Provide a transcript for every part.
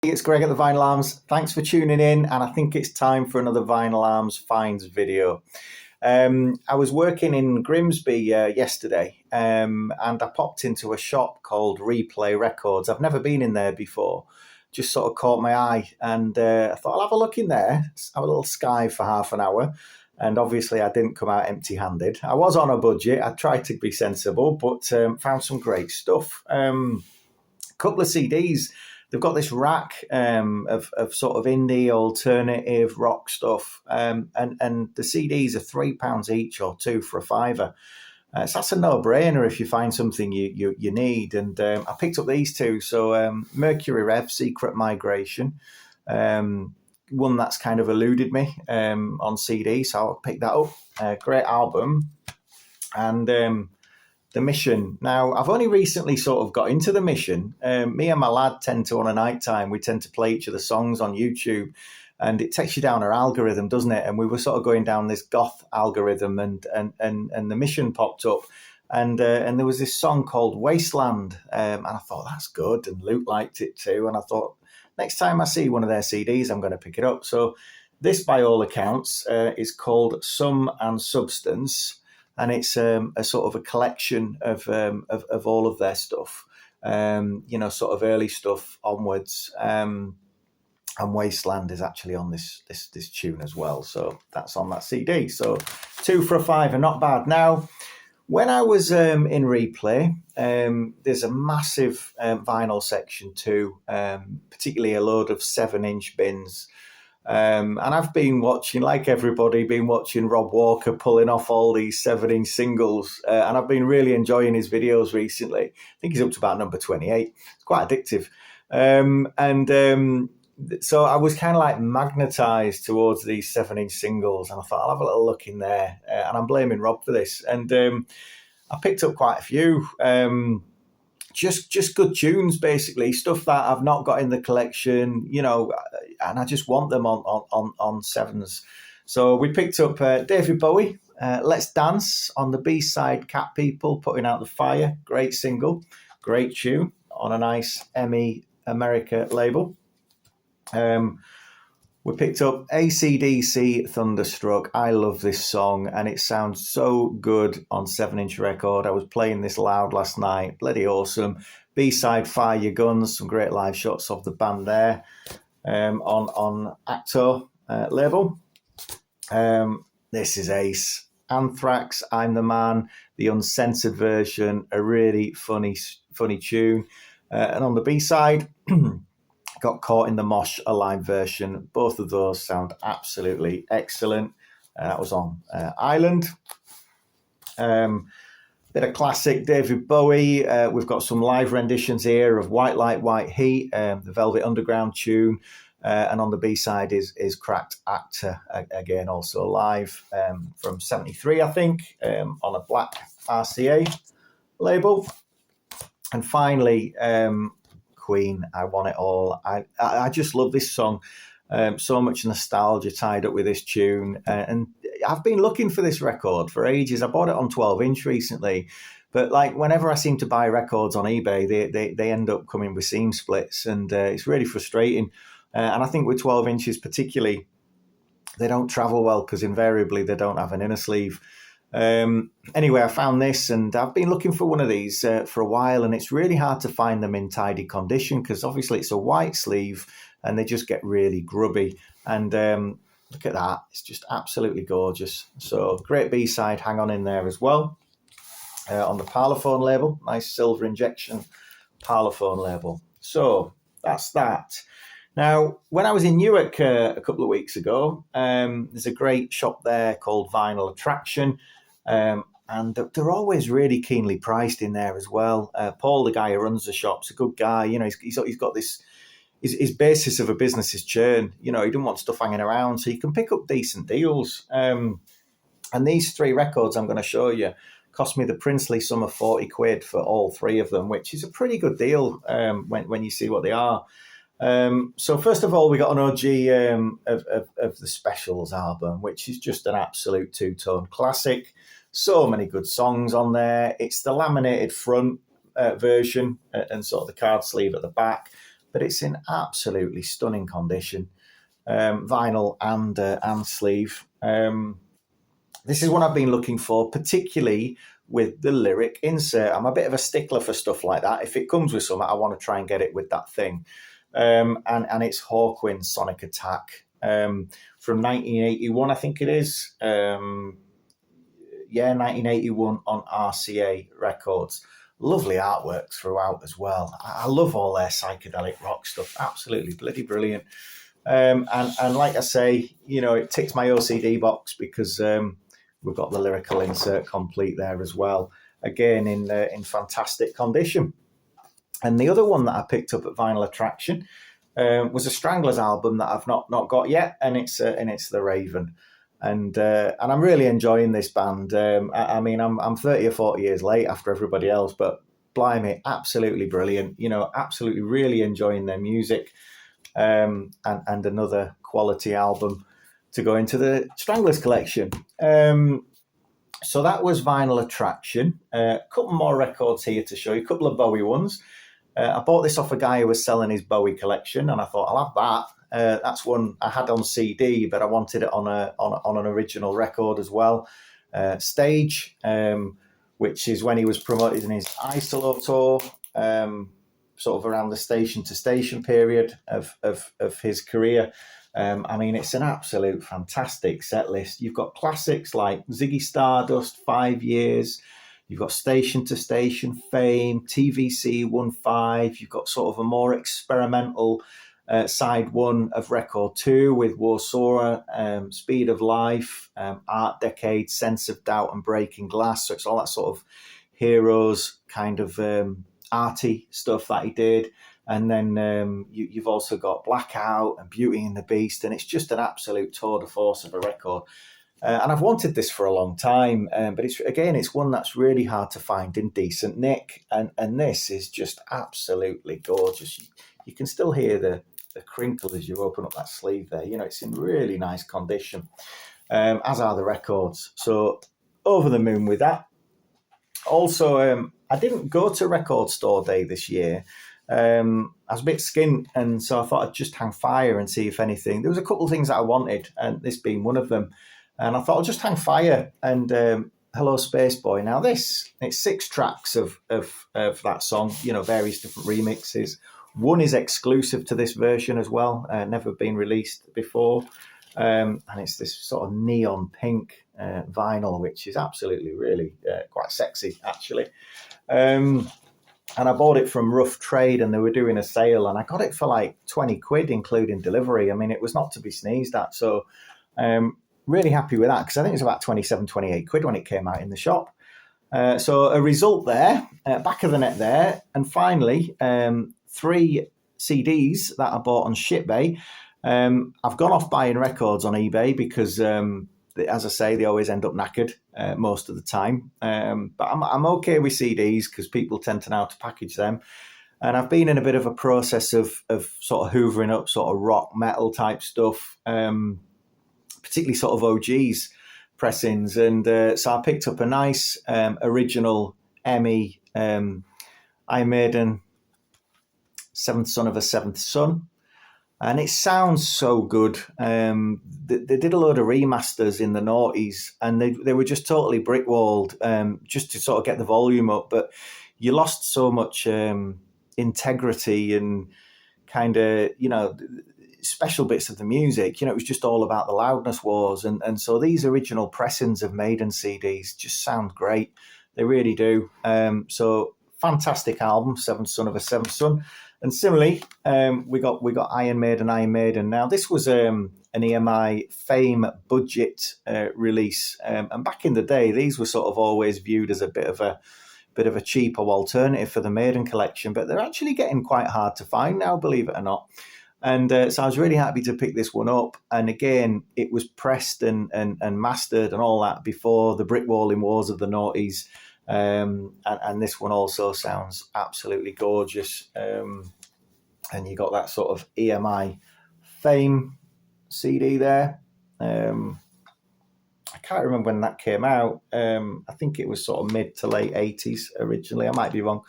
It's Greg at the Vinylarms. Thanks for tuning in, and I think it's time for another Vinylarms finds video. I was working in Grimsby yesterday, and I popped into a shop called Replay Records. I've never been in there before. Just sort of caught my eye, and I thought I'll have a look in there, have a little skive for half an hour. And obviously, I didn't come out empty-handed. I was on a budget. I tried to be sensible, but found some great stuff. Couple of CDs. They've got this rack of sort of indie, alternative rock stuff, and the CDs are £3 each or two for a fiver. So that's a no-brainer if you find something you need. And I picked up these two. So Mercury Rev, Secret Migration, one that's kind of eluded me on CD, so I'll pick that up. Great album. And The Mission. Now, I've only recently sort of got into The Mission. Me and my lad tend to, on a night time, we tend to play each of the songs on YouTube, and it takes you down our algorithm, doesn't it? And we were sort of going down this goth algorithm, and The Mission popped up, and there was this song called Wasteland, and I thought, that's good, and Luke liked it too, and I thought, next time I see one of their CDs, I'm going to pick it up. So this, by all accounts, is called Sum and Substance, and it's a sort of a collection of all of their stuff, sort of early stuff onwards. And Wasteland is actually on this tune as well, so that's on that CD. So 2 for a fiver, not bad. Now, when I was in Replay, there's a massive vinyl section too, particularly a load of 7-inch bins. And I've been watching, like everybody, Rob Walker pulling off all these 7-inch singles. And I've been really enjoying his videos recently. I think he's up to about number 28. It's quite addictive. So I was kind of like magnetized towards these 7-inch singles. And I thought, I'll have a little look in there. And I'm blaming Rob for this. And I picked up quite a few. Just good tunes, basically, stuff that I've not got in the collection, and I just want them on sevens. So we picked up David Bowie, Let's Dance, on the B-side, Cat People, Putting Out the Fire, great single, great tune, on a nice EMI America label. We picked up AC/DC Thunderstruck. I love this song, and it sounds so good on 7-inch record. I was playing this loud last night. Bloody awesome. B-side, Fire Your Guns. Some great live shots of the band there on Actor label. This is Ace. Anthrax, I'm the Man, the uncensored version, a really funny tune. And on the B-side, got Caught in the Mosh, a live version. Both of those sound absolutely excellent. That was on Island. Bit of classic David Bowie. We've got some live renditions here of White Light, White Heat, the Velvet Underground tune. And on the B-side is Cracked Actor, again, also live from 73, I think, on a black RCA label. And finally, Queen, I Want It All. I just love this song. So much nostalgia tied up with this tune. And I've been looking for this record for ages. I bought it on 12-inch recently. But like whenever I seem to buy records on eBay, they end up coming with seam splits. And it's really frustrating. And I think with 12 inches particularly, they don't travel well because invariably they don't have an inner sleeve. Anyway, I found this, and I've been looking for one of these for a while, and it's really hard to find them in tidy condition because obviously it's a white sleeve and they just get really grubby. And look at that, it's just absolutely gorgeous. So great B-side, Hang On in there as well, on the Parlophone label. Nice silver injection Parlophone label. So that's that. Now, when I was in Newark a couple of weeks ago, there's a great shop there called Vinyl Attraction. And they're always really keenly priced in there as well. Paul, the guy who runs the shop's a good guy. He's got this, his basis of a business is churn. He doesn't want stuff hanging around, so you can pick up decent deals. And these 3 records I'm going to show you cost me the princely sum of £40 for all 3 of them, which is a pretty good deal when you see what they are. So first of all, we got an OG of the Specials album, which is just an absolute 2-tone classic. So many good songs on there. It's the laminated front version and sort of the card sleeve at the back. but it's in absolutely stunning condition, vinyl and sleeve. This is what I've been looking for, particularly with the lyric insert. I'm a bit of a stickler for stuff like that. If it comes with something, I want to try and get it with that thing. And it's Hawkwind Sonic Attack from 1981, I think it is. 1981 on RCA Records. Lovely artwork throughout as well. I love all their psychedelic rock stuff. Absolutely bloody brilliant. And like I say, it ticks my OCD box because we've got the lyrical insert complete there as well. Again, in fantastic condition. And the other one that I picked up at Vinyl Attraction was a Stranglers album that I've not got yet, and it's The Raven. And I'm really enjoying this band. I'm 30 or 40 years late after everybody else, but blimey, absolutely brilliant. Absolutely really enjoying their music. And another quality album to go into the Stranglers collection. So that was Vinyl Attraction. A couple more records here to show you, a couple of Bowie ones. I bought this off a guy who was selling his Bowie collection, and I thought, I'll have that. That's one I had on CD, but I wanted it on an original record as well. Stage, which is when he was promoted in his Isolo tour, sort of around the Station to Station period of his career. It's an absolute fantastic set list. You've got classics like Ziggy Stardust, 5 Years. You've got Station to Station, Fame, TVC 1-5. You've got sort of a more experimental side one of record 2 with Warsaw, Speed of Life, Art Decade, Sense of Doubt and Breaking Glass. So it's all that sort of Heroes kind of arty stuff that he did. And then you've also got Blackout and Beauty and the Beast, and it's just an absolute tour de force of a record. And I've wanted this for a long time, but it's one that's really hard to find in decent nick, and this is just absolutely gorgeous. You can still hear the crinkle as you open up that sleeve there. It's in really nice condition, as are the records. So over the moon with that. Also, I didn't go to Record Store Day this year. I was a bit skint, and so I thought I'd just hang fire and see if anything. There was a couple of things that I wanted, and this being one of them. And I thought I'll just hang fire and Hello Space Boy. Now it's 6 tracks of that song, various different remixes. One is exclusive to this version as well, never been released before. And it's this sort of neon pink vinyl, which is absolutely really quite sexy, actually. And I bought it from Rough Trade, and they were doing a sale, and I got it for like 20 quid, including delivery. It was not to be sneezed at. So really happy with that, because I think it was about 27, 28 quid when it came out in the shop. So a result there, back of the net there. And finally, 3 CDs that I bought on ShipBay. I've gone off buying records on eBay because, as I say, they always end up knackered most of the time. But I'm okay with CDs because people tend to know how to package them. And I've been in a bit of a process of sort of hoovering up sort of rock metal type stuff, particularly sort of OGs pressings. And so I picked up a nice original Emmy Iron Maiden, Seventh Son of a Seventh Son. And it sounds so good. They did a load of remasters in the noughties, and they were just totally brick-walled just to sort of get the volume up. But you lost so much integrity and kind of, special bits of the music. It was just all about the loudness wars. And so these original pressings of Maiden CDs just sound great. They really do. So fantastic album, Seventh Son of a Seventh Son. And similarly, we got Iron Maiden. Now this was an EMI Fame budget release, and back in the day, these were sort of always viewed as a bit of a cheaper alternative for the Maiden collection. But they're actually getting quite hard to find now, believe it or not. And so I was really happy to pick this one up. And again, it was pressed and mastered and all that before the brick walling wars of the noughties. And this one also sounds absolutely gorgeous. And you got that sort of EMI Fame CD there. I can't remember when that came out. I think it was sort of mid to late 80s originally. I might be wrong.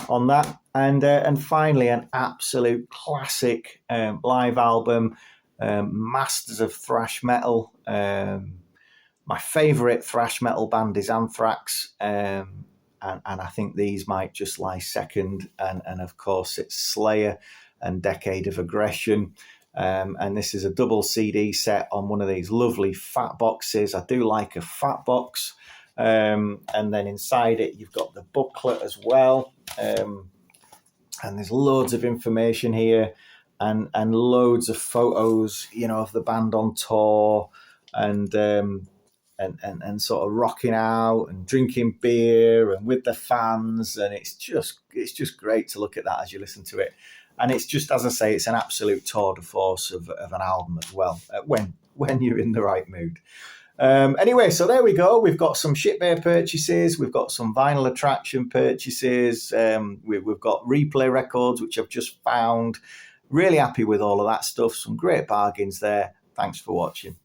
on that. And finally, an absolute classic live album, Masters of Thrash Metal. My favourite thrash metal band is Anthrax, and I think these might just lie second. And of course, it's Slayer and Decade of Aggression. And this is a double CD set on one of these lovely fat boxes. I do like a fat box. And then inside it, you've got the booklet as well. And there's loads of information here and loads of photos, of the band on tour and sort of rocking out and drinking beer and with the fans. And it's just great to look at that as you listen to it. And it's just, as I say, it's an absolute tour de force of an album as well, when you're in the right mood. Anyway, so there we go. We've got some Ship Bay purchases. We've got some Vinyl Attraction purchases. We've got Replay Records, which I've just found. Really happy with all of that stuff. Some great bargains there. Thanks for watching.